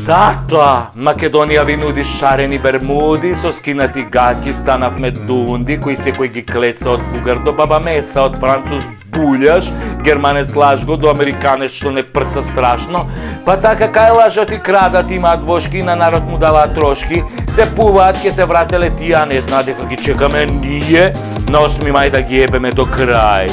Затоа Македонија ви нуди шарени бермуди со скинати гаки, станавме дунди, кои секој ги клеца од бугар до баба Меца, од француз булјаш, германец лажго до американец што не прца страшно, па така кај лажат и крадат, имаат вошки, на народ му даваат трошки, се пуваат, ке се врателе тие, не знаат дека ги чекаме ние на 8 мај да ги ебеме до крај.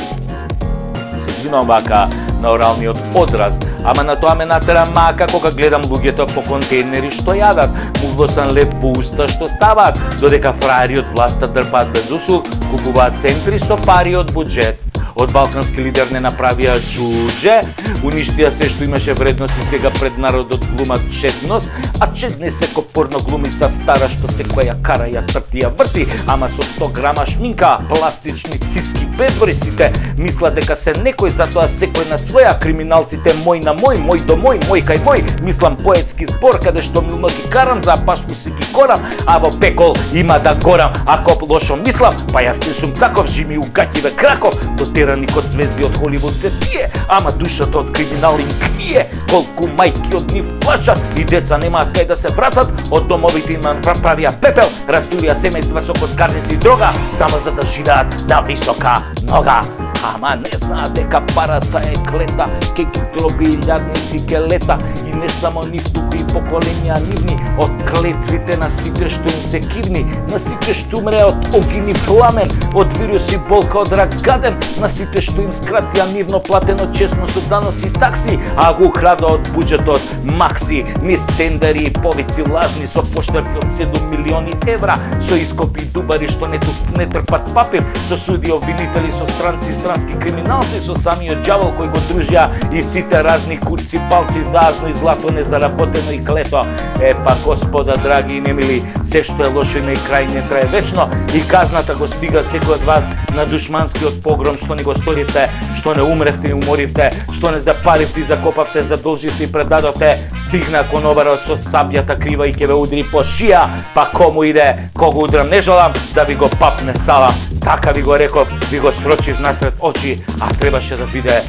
Се извинувам вака на оралниот одраз, ама на тоа ме натера мака кога гледам луѓето по контейнери што јадат, муглосан леп по уста што ставаат, додека фраери од власта дрпаат без усул, купуваат центри со пари од буџет. Од балкански лидер не направија джудже, уништија се што имаше вредност и сега пред народот глумат чедност, а чедне секо порно глумица стара што секоја кара ја трти ја врти, ама со 100 грама шминка, пластични цицки безбори сите, мислат дека се некој, затоа секој на своја, криминалците мој на мој, мој до мој кај мој, мислам поетски збор каде што милно ги карам, за пашпу си ги корам, а во пекол има да горам, ако лошо мислам, па јас не сум таков, жими у гаќиве краков, дотерани код звезди од Холивуд се тие, ама душата од криминал им крије, колку мајки од нив плачат и деца немаат кај да се вратат, од домовите им правија пепел, растурија семејства со коцкарници и дрога, само за да живеат на висока нога. Ама не знаат дека парата е клета, ке ги дроби илјадници ке лета, и не само нив, туку и поколенија нивни, од клетвите на сите што им се кивни, на сите што умре од огин и пламен, од вирус и болка од рак гаден, на сите што им скратија нивно платено честно со даноци и такси, а го украда од буџетот макси, низ тендери и повици лажни со поштарки од 7 милиони евра, со ископи и дубари што не трпат папир, со суди обвинители, со странци и странски криминалци, со самиот ѓавол кој го дружија и сите разни курци, палци, заазно и злато незаработено и клето. Епа, господа, драги и немили, се што е лошо има и крај не трае вечно, и казната го стига секој од вас на душманскиот погром што не го сторивте, што не умревте и уморивте, што не запаливте и закопавте, задолживте и предадовте, стигна конобарот со сабјата крива и ќе ве удри по шија, па кому иде, кого удрам не желам, да ви го папне салам. Така ви го реков, ви го срочив насред очи, а требаше да биде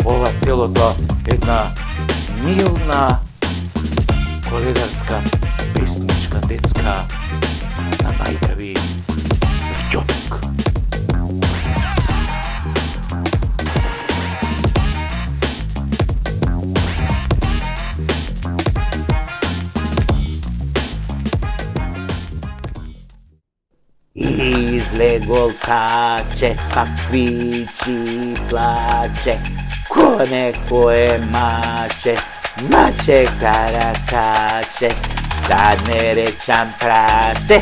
ова целото една милна коледарска песничка детска на мајка ви Вџоток. Излегол каче, каквичи плаче, коне кое маче, маче каракаче, да не речам прасе,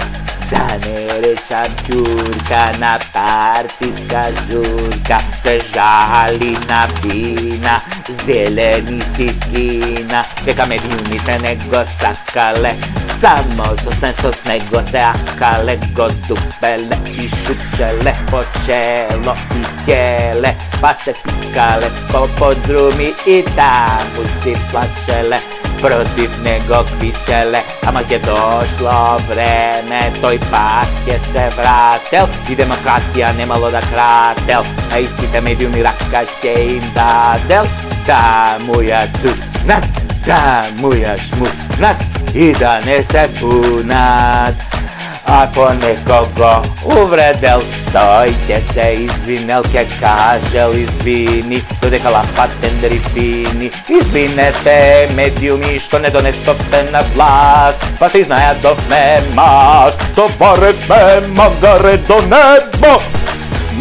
да не речам ќурка, на партиска журка, се жали на вина, зелени си скина, дека медиумите не го сакале, само со сенсо с него се акале, го дупеле и шупчеле по чело и ќеле, па се пикале по подруми и таму си плачеле, против него квичеле, ама ќе дошло време, тој пак ќе се врател и демократија немало да крател, а истите медиуми рака ќе им дадел, да му ја цуцнат, да му ја шмуцнат и да не се пунат. Ако некого увредел, тој ќе се извинел, ќе кажел извини, додека лампат тендери фини. Извинете, медиуми, што не донесовте на власт, па се изнајадовме маст, товаревме магаре до небо,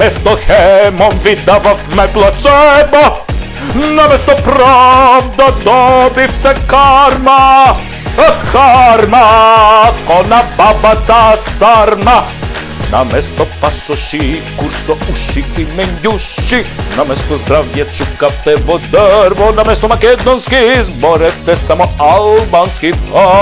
место хемом ви дававме плацебо, наместо правда добивте карма, карма, кона бабата сарма. Наместо пасоши, курсо уши и мењуши, наместо здравје чукавте во дрво, наместо македонски изборевте само албански прво.